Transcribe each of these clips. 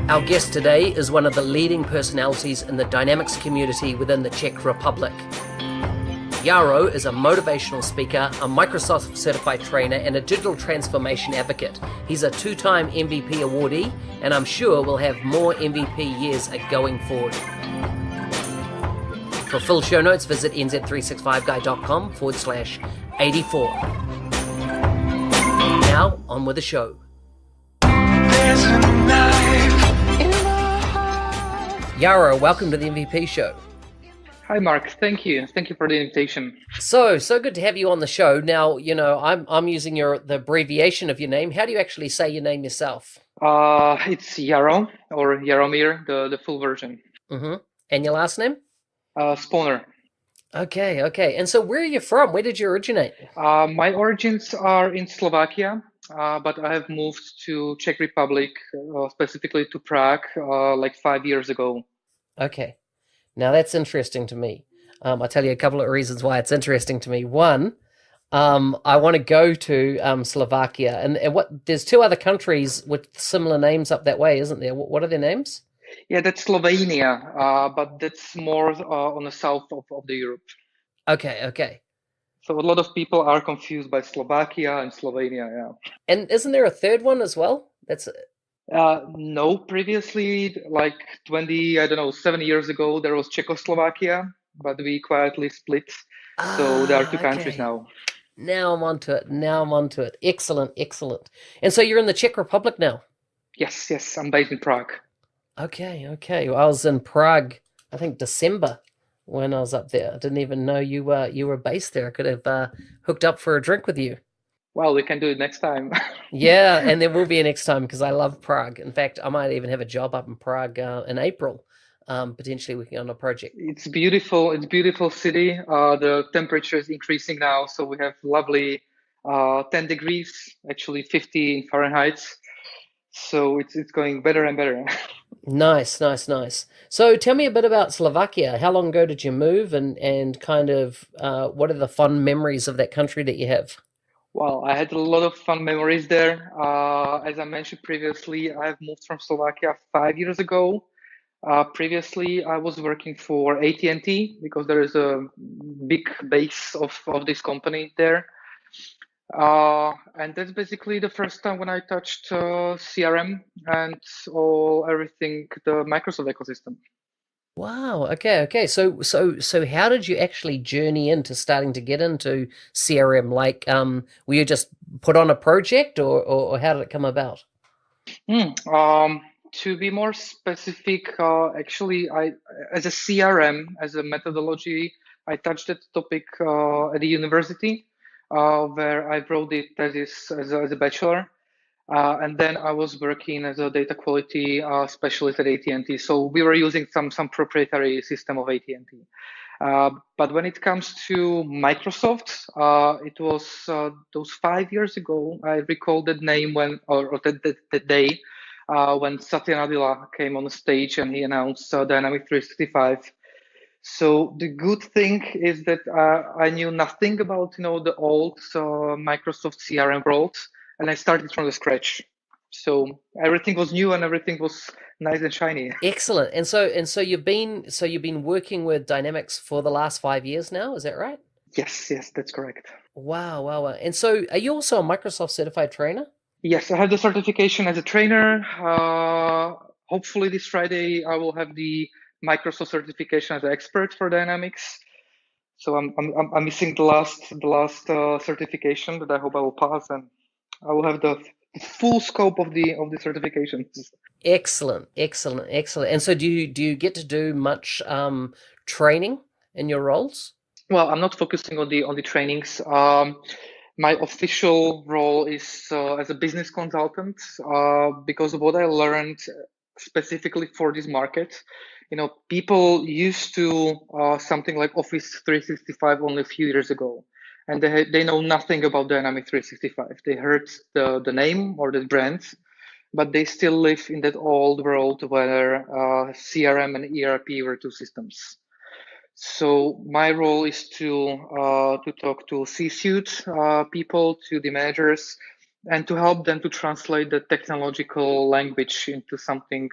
Our guest today is one of the leading personalities in the Dynamics community within the Czech Republic. Jaro is a motivational speaker, a Microsoft certified trainer, and a digital transformation advocate. He's a two-time MVP awardee, and I'm sure we'll have more MVP years going forward. For full show notes, visit nz365guy.com/84. Now, on with the show. Jaro, welcome to the MVP show. Hi, Mark. Thank you. Thank you for the invitation. So good to have you on the show. Now, I'm using the abbreviation of your name. How do you actually say your name yourself? It's Jaro or Jaromir, the full version. Mm-hmm. And your last name? Sponar. Okay. And so where are you from? Where did you originate? My origins are in Slovakia, but I have moved to Czech Republic, specifically to Prague, like 5 years ago. Okay. Now that's interesting to me. I'll tell you a couple of reasons why it's interesting to me. One, I want to go to Slovakia, and there's two other countries with similar names up that way, isn't there? What are their names? Yeah, that's Slovenia, but that's more on the south of the Europe. Okay. So a lot of people are confused by Slovakia and Slovenia, yeah. And isn't there a third one as well? No, previously, like 7 years ago, there was Czechoslovakia, but we quietly split. So there are two countries now. Now I'm onto it. Excellent. And so you're in the Czech Republic now? Yes, I'm based in Prague. Okay. Well, I was in Prague, I think December when I was up there. I didn't even know you were based there. I could have hooked up for a drink with you. Well, we can do it next time. Yeah, and there will be a next time because I love Prague. In fact, I might even have a job up in Prague in April, potentially working on a project. It's beautiful. It's a beautiful city. The temperature is increasing now, so we have lovely 10 degrees, actually 50 in Fahrenheit. So it's going better and better. Nice. So tell me a bit about Slovakia. How long ago did you move, and kind of what are the fond memories of that country that you have? Well, I had a lot of fun memories there. As I mentioned previously, I've moved from Slovakia 5 years ago. Previously, I was working for AT&T because there is a big base of this company there. And that's basically the first time when I touched CRM and everything, the Microsoft ecosystem. Wow. Okay. So how did you actually journey into starting to get into CRM? Like, were you just put on a project, or how did it come about? To be more specific, actually, as a CRM, as a methodology, I touched that topic at the university, where I wrote the thesis as a bachelor. And then I was working as a data quality specialist at AT&T. So we were using some proprietary system of AT&T. But when it comes to Microsoft, it was those 5 years ago. I recall that name that day when Satya Nadella came on the stage and he announced Dynamics 365. So the good thing is that I knew nothing about the old Microsoft CRM world. And I started from the scratch. So everything was new and everything was nice and shiny. Excellent. And so you've been working with Dynamics for the last 5 years now, is that right? Yes, that's correct. Wow. And so are you also a Microsoft certified trainer? Yes, I have the certification as a trainer. Hopefully this Friday I will have the Microsoft certification as an expert for Dynamics. So I'm missing the last certification that I hope I will pass, and I will have the full scope of the certifications. Excellent. And so do you get to do much training in your roles? Well, I'm not focusing on the trainings. My official role is as a business consultant because of what I learned specifically for this market. People used to something like Office 365 only a few years ago. And they know nothing about Dynamics 365. They heard the name or the brand, but they still live in that old world where CRM and ERP were two systems. So my role is to talk to C-suite people, to the managers, and to help them to translate the technological language into something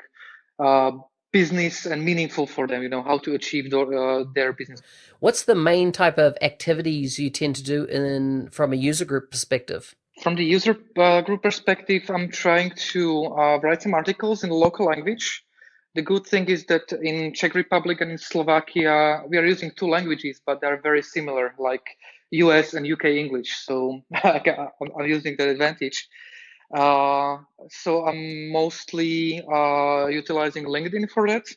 business and meaningful for them, how to achieve their business. What's the main type of activities you tend to do from a user group perspective? From the user group perspective, I'm trying to write some articles in the local language. The good thing is that in Czech Republic and in Slovakia, we are using two languages, but they're very similar, like US and UK English. So I'm using that advantage. So I'm mostly utilizing LinkedIn for that.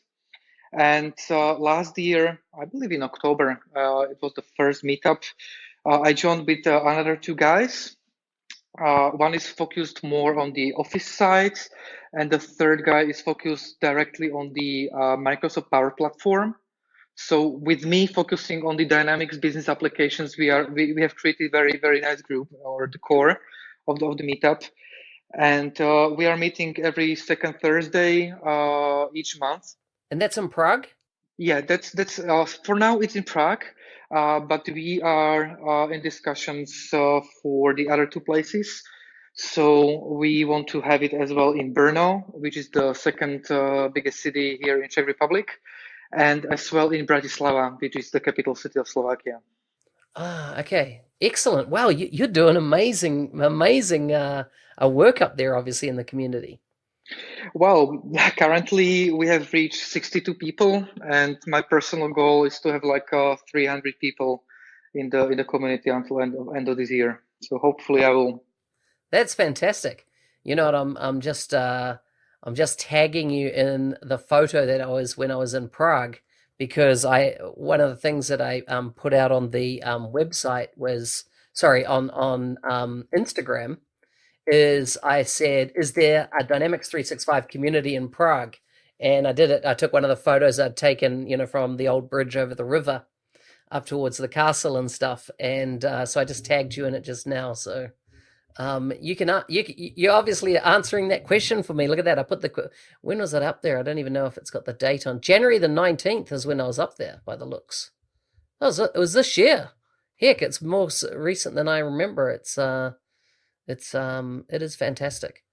And last year, I believe in October, it was the first meetup. I joined with another two guys. One is focused more on the office side, and the third guy is focused directly on the Microsoft Power Platform. So with me focusing on the Dynamics business applications, we have created very nice group, or the core of the meetup, and we are meeting every second Thursday each month. And that's in Prague? Yeah, that's for now it's in Prague, but we are in discussions for the other two places. So we want to have it as well in Brno, which is the second biggest city here in Czech Republic, and as well in Bratislava, which is the capital city of Slovakia. Okay. Excellent. Wow, you're doing amazing work up there, obviously, in the community. Well, currently we have reached 62 people, and my personal goal is to have like 300 people in the community until end of this year. So hopefully I will. That's fantastic. You know what? I'm just tagging you in the photo that I was when I was in Prague, because one of the things that I put out on the website was, sorry, on Instagram, is I said, is there a Dynamics 365 community in Prague? And I did it. I took one of the photos I'd taken, from the old bridge over the river up towards the castle and stuff. And so I just tagged you in it just now. So you're obviously answering that question for me. Look at that. I put when was it up there? I don't even know if it's got the date on. January the 19th is when I was up there by the looks. It was this year. Heck, it's more recent than I remember. It is fantastic.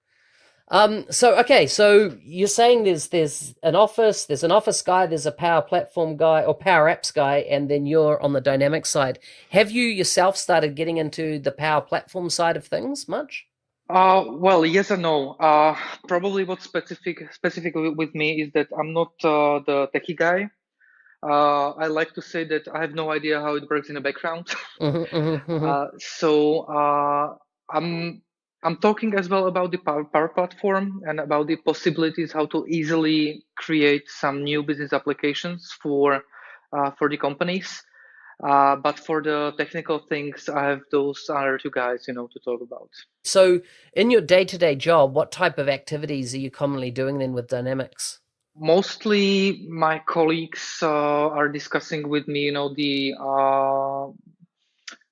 So you're saying there's an office guy, there's a Power Platform guy or Power Apps guy, and then you're on the Dynamics side. Have you yourself started getting into the Power Platform side of things much? Well, yes and no. Probably what's specific with me is that I'm not the techie guy. I like to say that I have no idea how it works in the background. So I'm talking as well about the Power Platform and about the possibilities how to easily create some new business applications for the companies. But for the technical things, I have those other two guys, to talk about. So in your day-to-day job, what type of activities are you commonly doing then with Dynamics? Mostly my colleagues are discussing with me,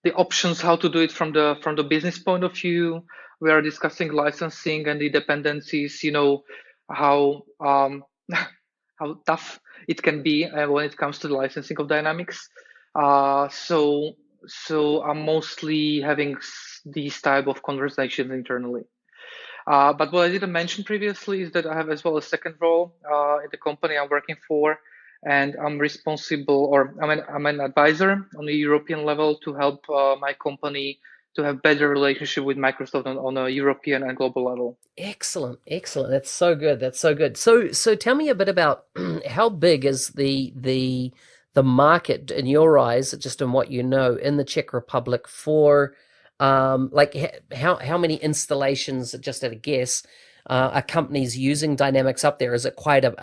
the options how to do it from the business point of view. We are discussing licensing and the dependencies, how how tough it can be when it comes to the licensing of Dynamics. So I'm mostly having these type of conversations internally. But what I didn't mention previously is that I have as well a second role in the company I'm working for, and I'm responsible, or I'm an advisor on the European level to help my company to have better relationship with Microsoft on a European and global level. Excellent. That's so good. So tell me a bit about how big is the market in your eyes, just in what you know, in the Czech Republic for like how many installations, just at a guess, are companies using Dynamics up there? Is it quite a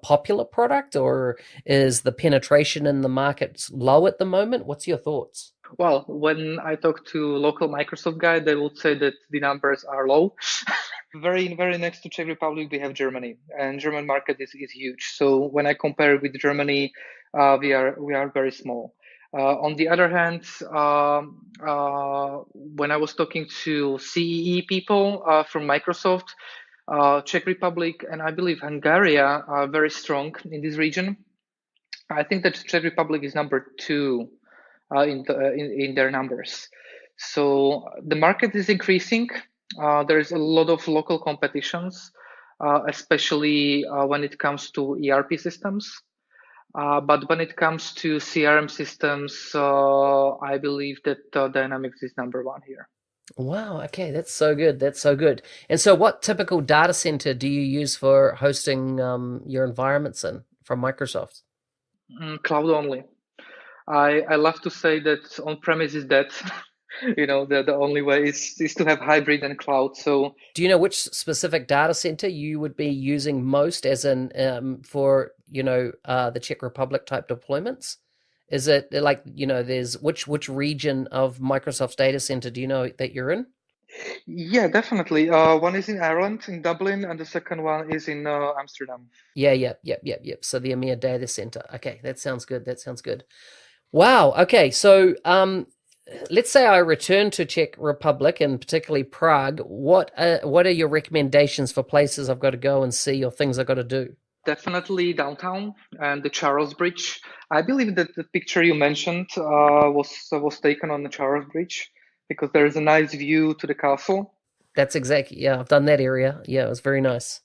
popular product, or is the penetration in the market low at the moment? What's your thoughts? Well, when I talk to local Microsoft guy, they would say that the numbers are low. Very next to Czech Republic, we have Germany, and German market is huge. So when I compare with Germany, we are very small. On the other hand, when I was talking to CEE people from Microsoft, Czech Republic and I believe Hungary are very strong in this region. I think that Czech Republic is number 2 in their numbers. So the market is increasing. There is a lot of local competitions. especially when it comes to ERP systems. But when it comes to CRM systems, I believe that Dynamics is number one here. Wow. Okay, that's so good. That's so good. And so, what typical data center do you use for hosting your environments in from Microsoft? Cloud only. I love to say that on-premise is dead. The only way is to have hybrid and cloud. So Do you know which specific data center you would be using most, as in for the Czech Republic type deployments? Is it like there's which region of Microsoft's data center do you know that you're in? yeah, definitely. One is in Ireland, in Dublin, and the second one is in Amsterdam. Yeah, yep. So the EMEA data center. Okay, that sounds good. That sounds good. Wow. Okay, so let's say I return to Czech Republic and particularly Prague. What are your recommendations for places I've got to go and see or things I've got to do? Definitely downtown and the Charles Bridge. I believe that the picture you mentioned was taken on the Charles Bridge because there is a nice view to the castle. That's exactly, yeah, I've done that area. Yeah, it was very nice.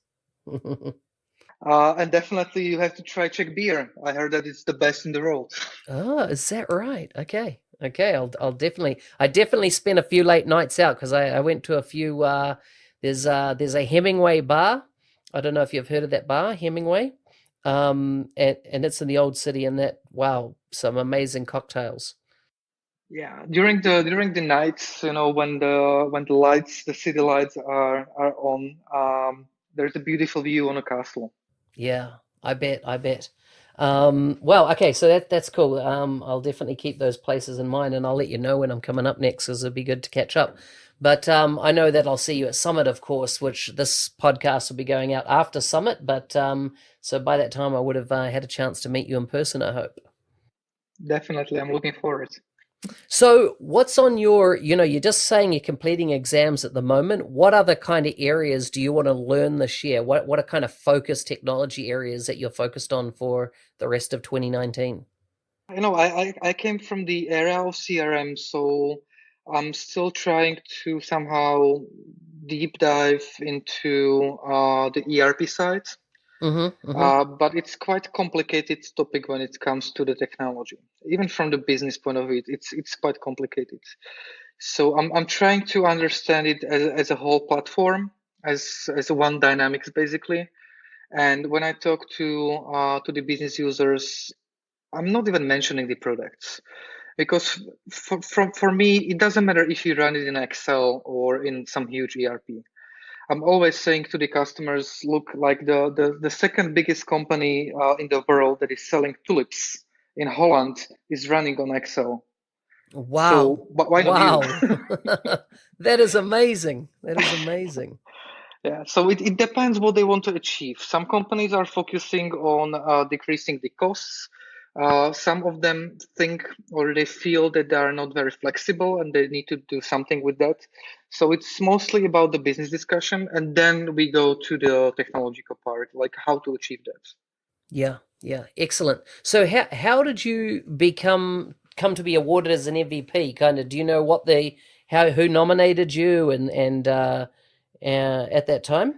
And definitely you have to try Czech beer. I heard that it's the best in the world. Oh, is that right? Okay. Okay, I'll definitely spent a few late nights out because I went to a few there's a Hemingway bar. I don't know if you've heard of that bar, Hemingway. And it's in the old city, and that, wow, some amazing cocktails. Yeah, during the nights, when the lights, the city lights are on, there's a beautiful view on a castle. Yeah, I bet, I bet. Well, okay, so that's cool. I'll definitely keep those places in mind, and I'll let you know when I'm coming up next, because it'd be good to catch up. But I know that I'll see you at Summit, of course, which this podcast will be going out after Summit. But so by that time, I would have had a chance to meet you in person, I hope. Definitely, I'm looking forward. So, what's on you're just saying you're completing exams at the moment. What other kind of areas do you want to learn this year? What are kind of focus technology areas that you're focused on for the rest of 2019? I came from the area of CRM, so I'm still trying to somehow deep dive into the ERP side. Mm-hmm, mm-hmm. But it's quite complicated topic when it comes to the technology. Even from the business point of view, it's quite complicated. So I'm trying to understand it as a whole platform, as one dynamics basically. And when I talk to the business users, I'm not even mentioning the products because for me it doesn't matter if you run it in Excel or in some huge ERP. I'm always saying to the customers, look, like the second biggest company in the world that is selling tulips in Holland is running on Excel. Wow, So why not you? wow, that is amazing. That is amazing. Yeah, so it depends what they want to achieve. Some companies are focusing on decreasing the costs. Some of them think or they feel that they are not very flexible and they need to do something with that. So it's mostly about the business discussion, and then we go to the technological part, like how to achieve that. Yeah, yeah, excellent. So how did you come to be awarded as an MVP? Kind of, do you know what the how who nominated you and at that time?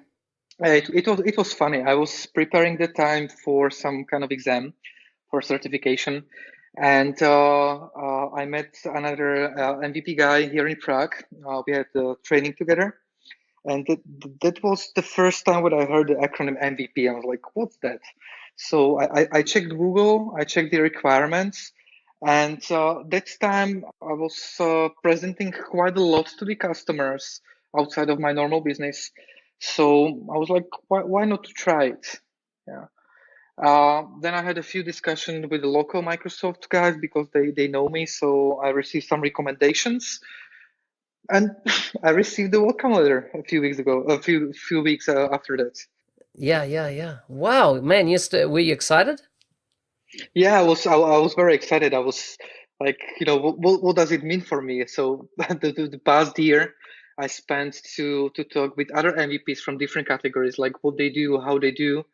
It was funny. I was preparing the time for some kind of exam for certification, and I met another MVP guy here in Prague. We had training together, and that was the first time when I heard the acronym MVP. I was like, "What's that?" So I checked Google, I checked the requirements, and that time I was presenting quite a lot to the customers outside of my normal business. So I was like, why not to try it? Yeah. Then I had a few discussions with the local Microsoft guys because they know me. So I received some recommendations, and I received the welcome letter a few weeks ago, a few weeks after that. Yeah, yeah, yeah. Wow, man, were you excited? Yeah, I was very excited. I was like, what does it mean for me? So the past year, I spent to talk with other MVPs from different categories, like what they do, how they do,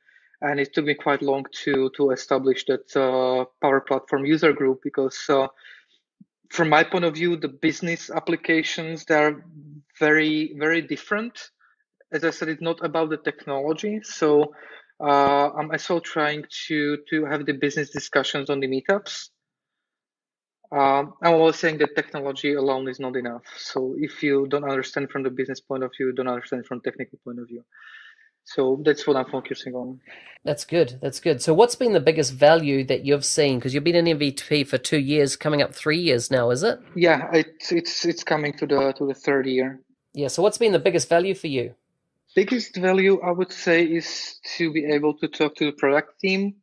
and it took me quite long to establish that Power Platform user group because from my point of view, the business applications, they're very very different as I said, it's not about the technology. So I'm also trying to have the business discussions on the meetups. I'm always saying that technology alone is not enough. So if you don't understand from the business point of view, you don't understand from technical point of view. So that's what I'm focusing on. That's good. That's good. So what's been the biggest value that you've seen? Because you've been an MVP for 2 years, coming up 3 years now, is it? Yeah, it's coming to the third year. Yeah. So what's been the biggest value for you? Biggest value I would say is to be able to talk to the product team.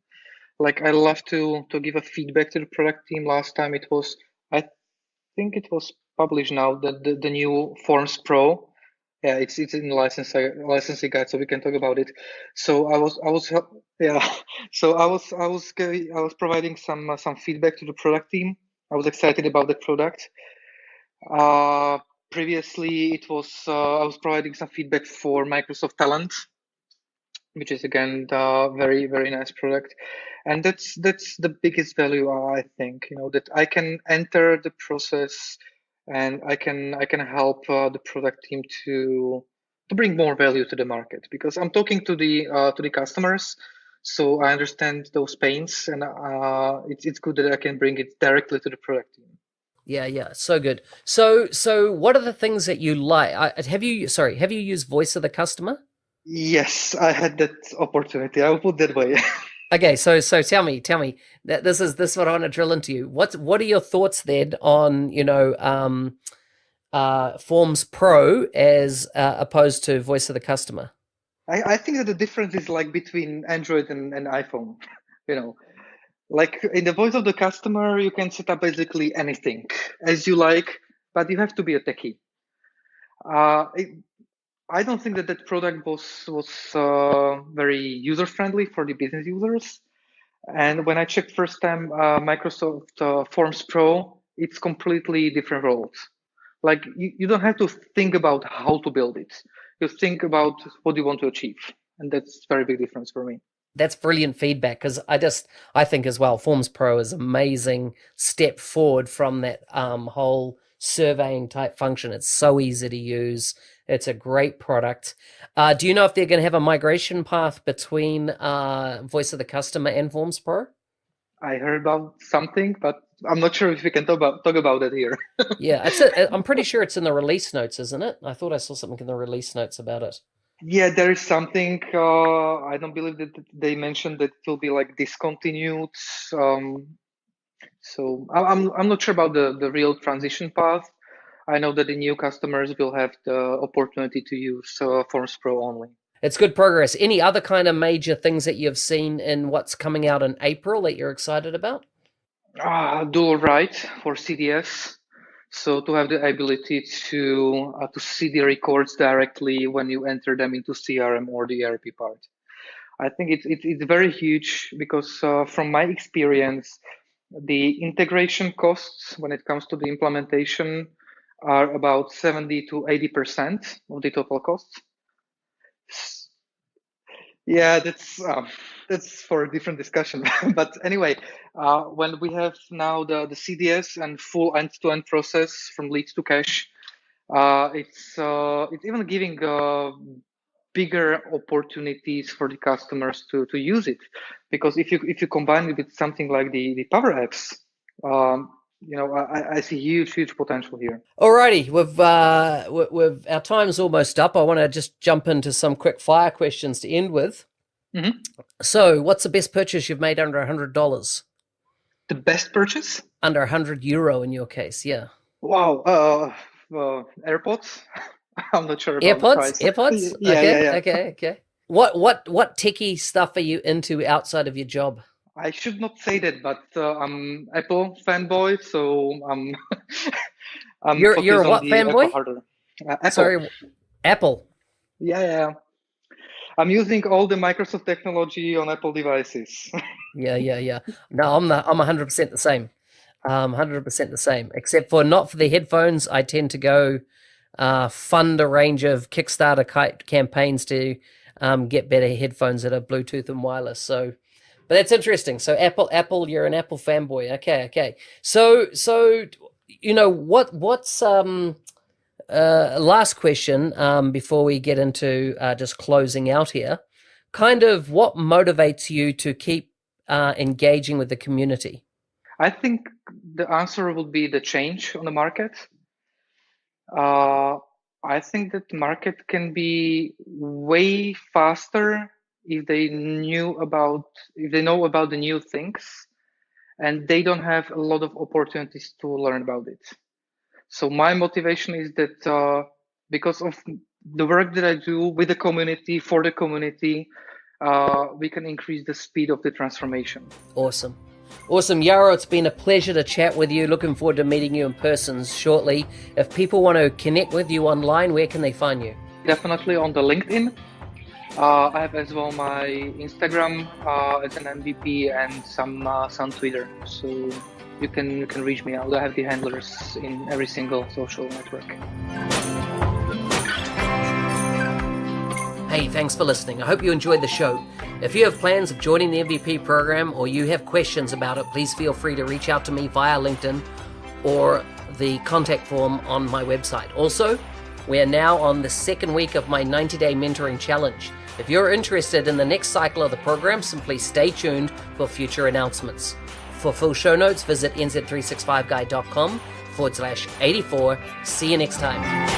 Like I love to give a feedback to the product team. Last time it was, I think it was published now, the new Forms Pro. Yeah, it's in the licensing guide, so we can talk about it. So yeah, so I was providing some feedback to the product team. I was excited about the product. Previously, it was I was providing some feedback for Microsoft Talent, which is again the very nice product, and that's the biggest value, I think. That I can enter the process, and I can help the product team to bring more value to the market, because I'm talking to the customers, so I understand those pains, and it's good that I can bring it directly to the product team. Yeah, yeah, so good. So what are the things that you like? Have you used Voice of the Customer? Yes, I had that opportunity. I will put that way. Okay, so tell me that this is what I want to drill into you. What are your thoughts then on Forms Pro as opposed to Voice of the Customer? I think that the difference is like between Android and iPhone. You know, like in the voice of the customer, you can set up basically anything as you like, but you have to be a techie. I don't think that that product was very user friendly for the business users. And when I checked first time Microsoft Forms Pro, it's completely different world. Like you don't have to think about how to build it. You think about what you want to achieve, and that's very big difference for me. That's brilliant feedback, because I think as well, Forms Pro is amazing step forward from that whole surveying type function. It's so easy to use. It's a great product. Do you know if they're going to have a migration path between Voice of the Customer and Forms Pro? I heard about something, but I'm not sure if we can talk about it here. Yeah, I'm pretty sure it's in the release notes, isn't it? I thought I saw something in the release notes about it. Yeah, there is something. I don't believe that they mentioned that it will be like discontinued. So I'm not sure about the real transition path. I know that the new customers will have the opportunity to use Forms Pro only. It's good progress. Any other kind of major things that you've seen in what's coming out in April that you're excited about? Dual write for CDS. So to have the ability to see the records directly when you enter them into CRM or the ERP part. I think it's very huge, because from my experience, the integration costs when it comes to the implementation are about 70 to 80% of the total costs. Yeah, that's for a different discussion. But anyway, when we have now the CDS and full end-to-end process from lead to cash, it's even giving bigger opportunities for the customers to use it, because if you combine it with something like the Power Apps, I see huge potential here. Alrighty, we've our time's almost up. I want to just jump into some quick fire questions to end with. Mm-hmm. So, what's the best purchase you've made under $100? The best purchase? Under €100 in your case, yeah. Wow. AirPods. I'm not sure about the price. AirPods. Yeah, okay, yeah. Okay. What techie stuff are you into outside of your job? I should not say that, but I'm Apple fanboy, so I'm You're a what fanboy? Apple hardware. Apple. Sorry, Apple. Yeah. I'm using all the Microsoft technology on Apple devices. Yeah. No, I'm 100% the same. 100% the same, except for not for the headphones. I tend to go fund a range of Kickstarter campaigns to get better headphones that are Bluetooth and wireless. So, but that's interesting. So Apple, you're an Apple fanboy. Okay. So what's Last question before we get into just closing out here. Kind of what motivates you to keep engaging with the community? I think the answer would be the change on the market. I think that the market can be way faster if they know about the new things, and they don't have a lot of opportunities to learn about it. So my motivation is that because of the work that I do with the community, for the community, we can increase the speed of the transformation. Awesome. Jaro, it's been a pleasure to chat with you. Looking forward to meeting you in person shortly. If people want to connect with you online, where can they find you? Definitely on the LinkedIn. I have as well my Instagram as an MVP and some Twitter. So you can reach me out. I have the handlers in every single social network. Hey, thanks for listening. I hope you enjoyed the show. If you have plans of joining the MVP program or you have questions about it, please feel free to reach out to me via LinkedIn or the contact form on my website. Also, we are now on the second week of my 90-day mentoring challenge. If you're interested in the next cycle of the program, simply stay tuned for future announcements. For full show notes, visit nz365guy.com/84. See you next time.